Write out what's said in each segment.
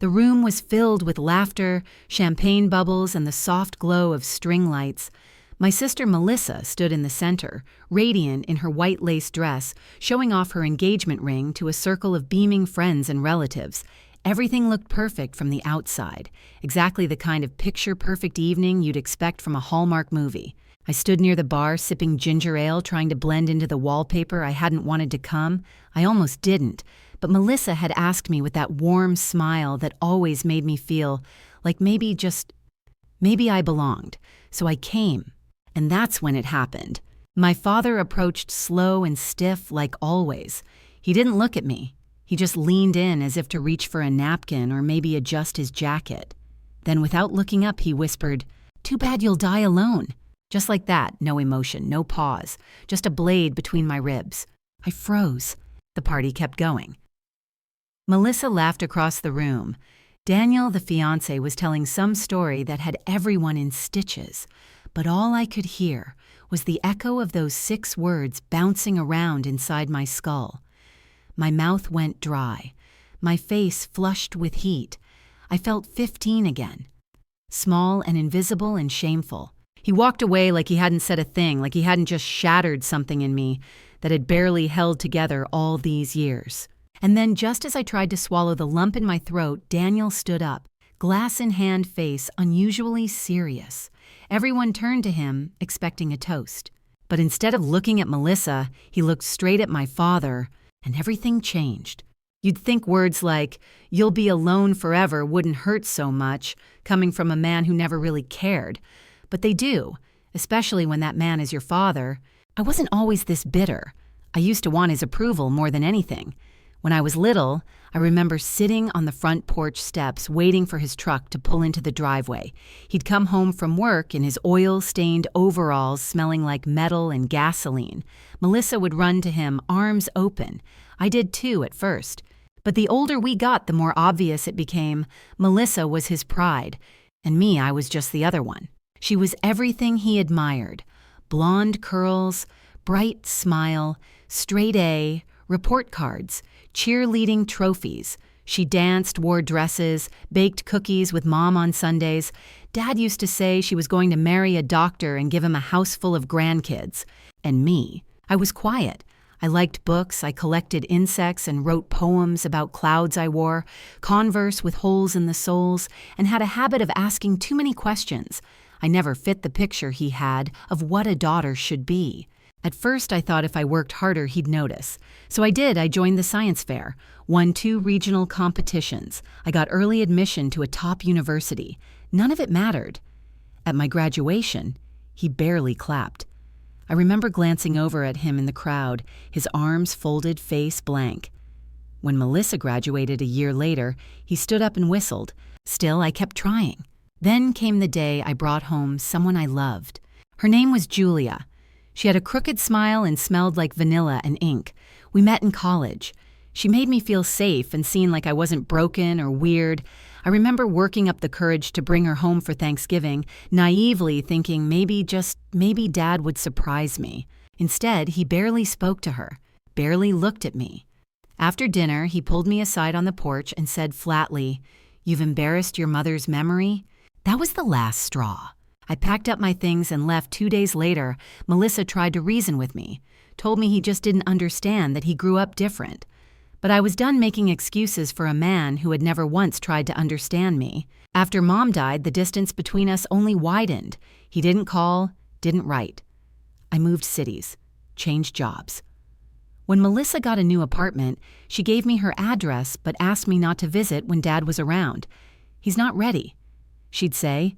The room was filled with laughter, champagne bubbles, and the soft glow of string lights. My sister Melissa stood in the center, radiant in her white lace dress, showing off her engagement ring to a circle of beaming friends and relatives. Everything looked perfect from the outside, exactly the kind of picture-perfect evening you'd expect from a Hallmark movie. I stood near the bar sipping ginger ale, trying to blend into the wallpaper I hadn't wanted to come. I almost didn't, but Melissa had asked me with that warm smile that always made me feel like maybe I belonged. So I came. And that's when it happened. My father approached slow and stiff like always. He didn't look at me. He just leaned in as if to reach for a napkin or maybe adjust his jacket. Then without looking up, he whispered, "Too bad you'll die alone." Just like that, no emotion, no pause, just a blade between my ribs. I froze. The party kept going. Melissa laughed across the room. Daniel, the fiancé, was telling some story that had everyone in stitches. But all I could hear was the echo of those 6 words bouncing around inside my skull. My mouth went dry. My face flushed with heat. I felt 15 again. Small and invisible and shameful. He walked away like he hadn't said a thing, like he hadn't just shattered something in me that had barely held together all these years. And then just as I tried to swallow the lump in my throat, Daniel stood up, glass-in-hand face unusually serious. Everyone turned to him, expecting a toast. But instead of looking at Melissa, he looked straight at my father, and everything changed. You'd think words like, "You'll be alone forever," wouldn't hurt so much, coming from a man who never really cared. But they do, especially when that man is your father. I wasn't always this bitter. I used to want his approval more than anything. When I was little, I remember sitting on the front porch steps waiting for his truck to pull into the driveway. He'd come home from work in his oil-stained overalls smelling like metal and gasoline. Melissa would run to him, arms open. I did too at first. But the older we got, the more obvious it became. Melissa was his pride, and me, I was just the other one. She was everything he admired. Blonde curls, bright smile, straight A, report cards, cheerleading trophies. She danced, wore dresses, baked cookies with Mom on Sundays. Dad used to say she was going to marry a doctor and give him a house full of grandkids. And me, I was quiet. I liked books, I collected insects and wrote poems about clouds I wore, Converse with holes in the soles, and had a habit of asking too many questions. I never fit the picture he had of what a daughter should be. At first, I thought if I worked harder, he'd notice. So I did. I joined the science fair, won 2 regional competitions. I got early admission to a top university. None of it mattered. At my graduation, he barely clapped. I remember glancing over at him in the crowd, his arms folded, face blank. When Melissa graduated a year later, he stood up and whistled. Still, I kept trying. Then came the day I brought home someone I loved. Her name was Julia. She had a crooked smile and smelled like vanilla and ink. We met in college. She made me feel safe and seen like I wasn't broken or weird. I remember working up the courage to bring her home for Thanksgiving, naively thinking maybe Dad would surprise me. Instead, he barely spoke to her, barely looked at me. After dinner, he pulled me aside on the porch and said flatly, "You've embarrassed your mother's memory?" That was the last straw. I packed up my things and left 2 days later. Melissa tried to reason with me, told me he just didn't understand that he grew up different. But I was done making excuses for a man who had never once tried to understand me. After Mom died, the distance between us only widened. He didn't call, didn't write. I moved cities, changed jobs. When Melissa got a new apartment, she gave me her address but asked me not to visit when Dad was around. "He's not ready," she'd say.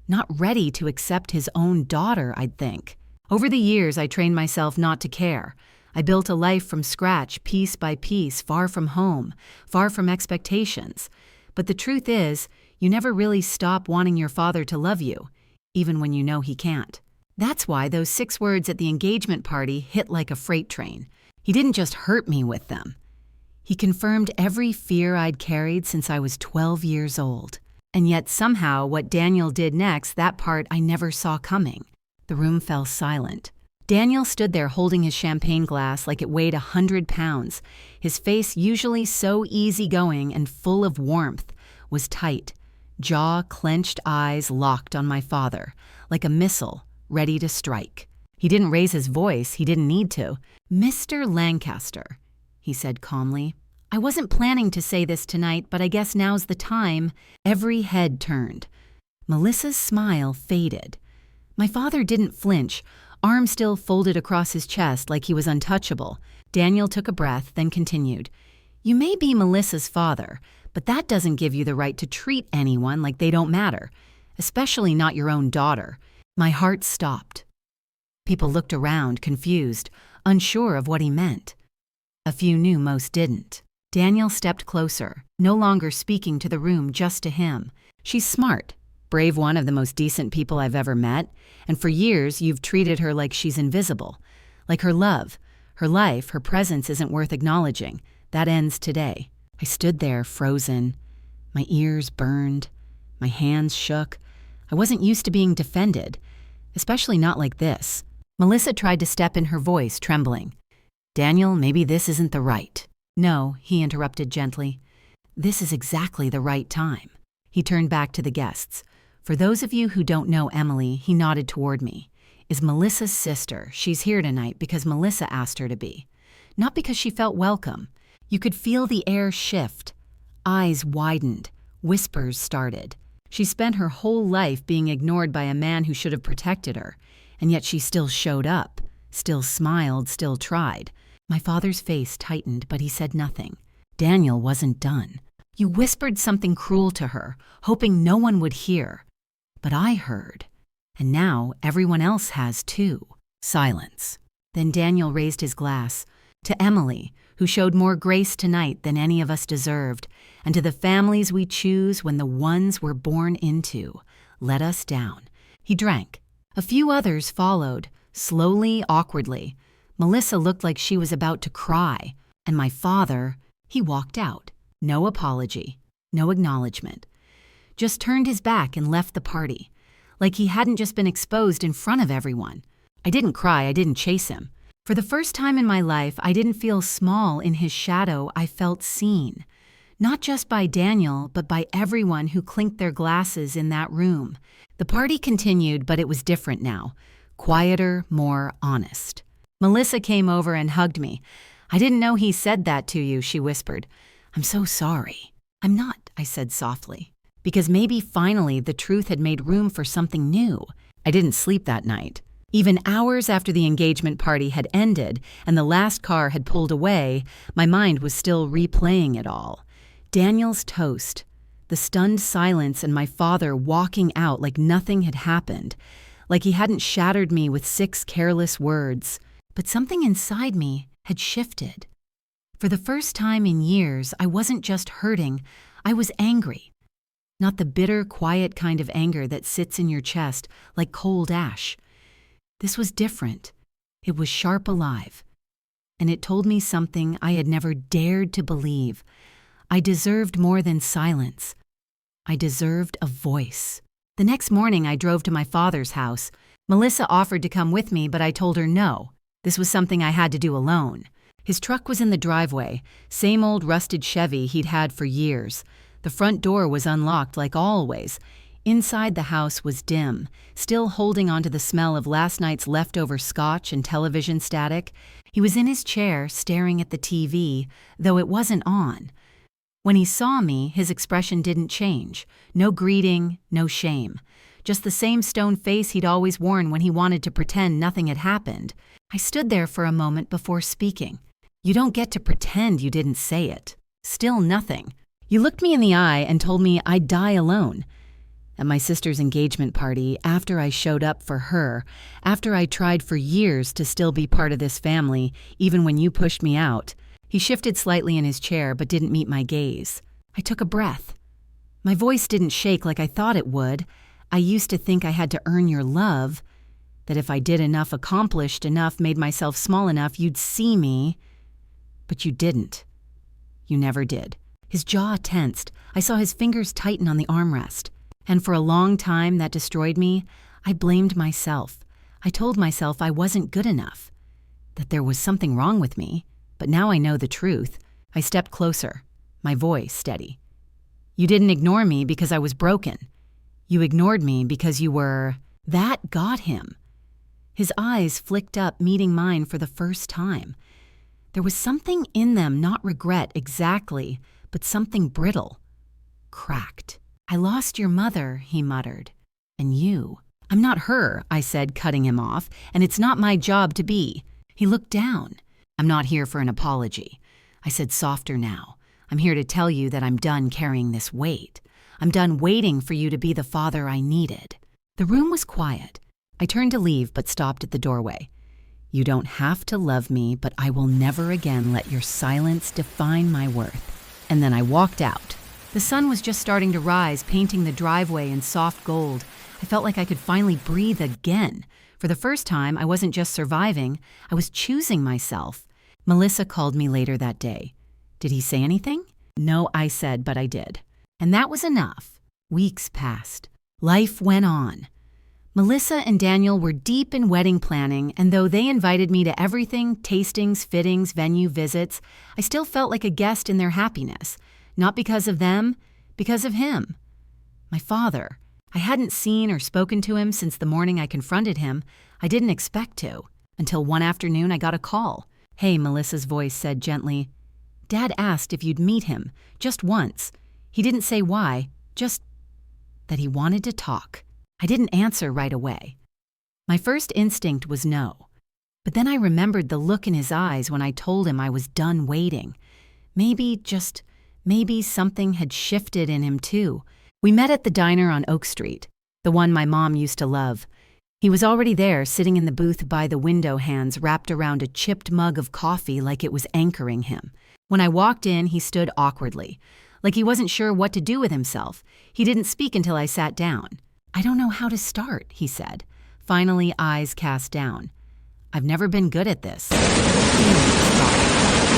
Not ready to accept his own daughter, I'd think. Over the years, I trained myself not to care. I built a life from scratch, piece by piece, far from home, far from expectations. But the truth is, you never really stop wanting your father to love you, even when you know he can't. That's why those 6 words at the engagement party hit like a freight train. He didn't just hurt me with them. He confirmed every fear I'd carried since I was 12 years old. And yet somehow what Daniel did next, that part I never saw coming. The room fell silent. Daniel stood there holding his champagne glass like it weighed 100 pounds, his face usually so easygoing and full of warmth. was tight, jaw clenched, eyes locked on my father, like a missile ready to strike. He didn't raise his voice, he didn't need to. "Mr. Lancaster," he said calmly. "I wasn't planning to say this tonight, but I guess now's the time." Every head turned. Melissa's smile faded. My father didn't flinch, arm still folded across his chest like he was untouchable. Daniel took a breath, then continued. "You may be Melissa's father, but that doesn't give you the right to treat anyone like they don't matter, especially not your own daughter." My heart stopped. People looked around, confused, unsure of what he meant. A few knew, most didn't. Daniel stepped closer, no longer speaking to the room, just to him. "She's smart, brave, one of the most decent people I've ever met, and for years you've treated her like she's invisible, like her love, her life, her presence isn't worth acknowledging. That ends today." I stood there, frozen. My ears burned. My hands shook. I wasn't used to being defended, especially not like this. Melissa tried to step in, her voice trembling. "Daniel, maybe this isn't the right." "No," he interrupted gently. "This is exactly the right time." He turned back to the guests. "For those of you who don't know Emily," he nodded toward me, "is Melissa's sister. She's here tonight because Melissa asked her to be. Not because she felt welcome." You could feel the air shift. Eyes widened. Whispers started. She spent her whole life being ignored by a man who should have protected her, and yet she still showed up, still smiled, still tried. My father's face tightened, but he said nothing. Daniel wasn't done. "You whispered something cruel to her, hoping no one would hear. But I heard, and now everyone else has too." Silence. Then Daniel raised his glass. "To Emily, who showed more grace tonight than any of us deserved, and to the families we choose when the ones we're born into let us down." He drank. A few others followed, slowly, awkwardly. Melissa looked like she was about to cry, and my father, he walked out. No apology, no acknowledgement. Just turned his back and left the party, like he hadn't just been exposed in front of everyone. I didn't cry, I didn't chase him. For the first time in my life, I didn't feel small in his shadow, I felt seen. Not just by Daniel, but by everyone who clinked their glasses in that room. The party continued, but it was different now. Quieter, more honest. Melissa came over and hugged me. "I didn't know he said that to you," she whispered. "I'm so sorry." "I'm not," I said softly, because maybe finally the truth had made room for something new. I didn't sleep that night. Even hours after the engagement party had ended and the last car had pulled away, my mind was still replaying it all. Daniel's toast, the stunned silence, and my father walking out like nothing had happened, like he hadn't shattered me with 6 careless words. But something inside me had shifted. For the first time in years, I wasn't just hurting, I was angry. Not the bitter, quiet kind of anger that sits in your chest like cold ash. This was different. It was sharp, alive. And it told me something I had never dared to believe. I deserved more than silence. I deserved a voice. The next morning, I drove to my father's house. Melissa offered to come with me, but I told her no. This was something I had to do alone. His truck was in the driveway, same old rusted Chevy he'd had for years. The front door was unlocked like always. Inside the house was dim, still holding onto the smell of last night's leftover scotch and television static. He was in his chair, staring at the TV, though it wasn't on. When he saw me, his expression didn't change. No greeting, no shame. Just the same stone face he'd always worn when he wanted to pretend nothing had happened. I stood there for a moment before speaking. "You don't get to pretend you didn't say it. Still nothing. You looked me in the eye and told me I'd die alone. At my sister's engagement party, after I showed up for her, after I tried for years to still be part of this family, even when you pushed me out." He shifted slightly in his chair but didn't meet my gaze. I took a breath. My voice didn't shake like I thought it would. "I used to think I had to earn your love, that if I did enough, accomplished enough, made myself small enough, you'd see me. But you didn't. You never did." His jaw tensed. I saw his fingers tighten on the armrest. And for a long time that destroyed me. I blamed myself. I told myself I wasn't good enough, that there was something wrong with me. But now I know the truth. I stepped closer, my voice steady. You didn't ignore me because I was broken. You ignored me because you were—" That got him. His eyes flicked up, meeting mine for the first time. There was something in them, not regret exactly, but something brittle. Cracked. "I lost your mother," he muttered. "And you." "I'm not her," I said, cutting him off, "and it's not my job to be." He looked down. "I'm not here for an apology," I said, softer now. "I'm here to tell you that I'm done carrying this weight. I'm done waiting for you to be the father I needed." The room was quiet. I turned to leave but stopped at the doorway. "You don't have to love me, but I will never again let your silence define my worth." And then I walked out. The sun was just starting to rise, painting the driveway in soft gold. I felt like I could finally breathe again. For the first time, I wasn't just surviving, I was choosing myself. Melissa called me later that day. "Did he say anything?" "No," I said, but I did. And that was enough. Weeks passed. Life went on. Melissa and Daniel were deep in wedding planning, and though they invited me to everything, tastings, fittings, venue visits, I still felt like a guest in their happiness. Not because of them, because of him. My father. I hadn't seen or spoken to him since the morning I confronted him. I didn't expect to, until one afternoon I got a call. "Hey," Melissa's voice said gently. "Dad asked if you'd meet him, just once. He didn't say why, just that he wanted to talk." I didn't answer right away. My first instinct was no. But then I remembered the look in his eyes when I told him I was done waiting. Maybe, just maybe, something had shifted in him too. We met at the diner on Oak Street, the one my mom used to love. He was already there, sitting in the booth by the window, hands wrapped around a chipped mug of coffee like it was anchoring him. When I walked in, he stood awkwardly, like he wasn't sure what to do with himself. He didn't speak until I sat down. "I don't know how to start," he said, finally, eyes cast down. "I've never been good at this." I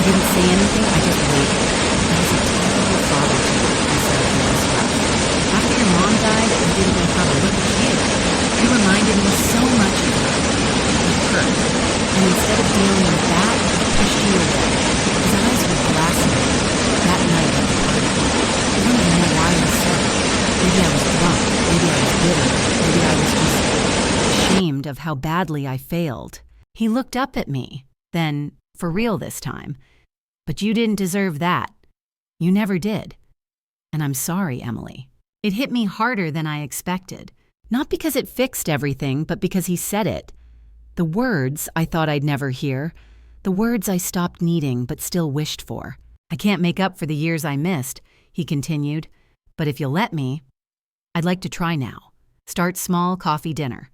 didn't say anything, I just waited. "I was a terrible father to you," I said in this rush. "After your mom died, I didn't know how to look at you. You reminded me so much of her." It hurt. And instead of dealing with that, I pushed you away. His eyes were glassy. That night at the party, I don't even know why I said it. Maybe I was drunk. Maybe I was bitter. Maybe I was just ashamed of how badly I failed. He looked up at me. Then, for real this time. "But you didn't deserve that. You never did. And I'm sorry, Emily." It hit me harder than I expected. Not because it fixed everything, but because he said it. The words I thought I'd never hear. The words I stopped needing but still wished for. "I can't make up for the years I missed," he continued. "But if you'll let me, I'd like to try now. Start small, coffee dinner.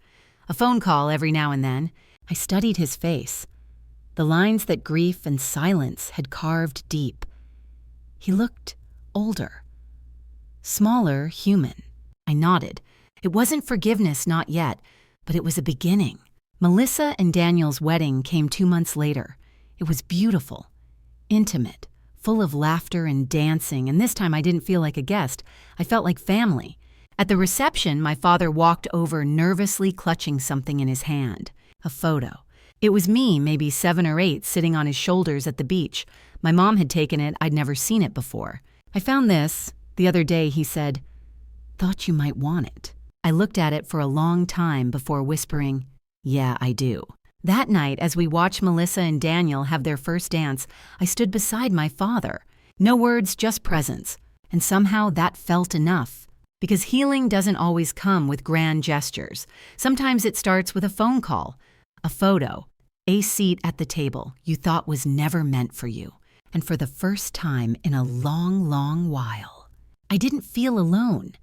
A phone call every now and then." I studied his face. The lines that grief and silence had carved deep. He looked older. Smaller, human. I nodded. It wasn't forgiveness, not yet, but it was a beginning. Melissa and Daniel's wedding came 2 months later. It was beautiful, intimate, full of laughter and dancing, and this time I didn't feel like a guest. I felt like family. At the reception, my father walked over, nervously clutching something in his hand. A photo. It was me, maybe 7 or 8, sitting on his shoulders at the beach. My mom had taken it. I'd never seen it before. "I found this the other day," he said. "Thought you might want it." I looked at it for a long time before whispering, "Yeah, I do." That night, as we watched Melissa and Daniel have their first dance, I stood beside my father. No words, just presence. And somehow that felt enough. Because healing doesn't always come with grand gestures. Sometimes it starts with a phone call, a photo, a seat at the table you thought was never meant for you. And for the first time in a long, long while, I didn't feel alone.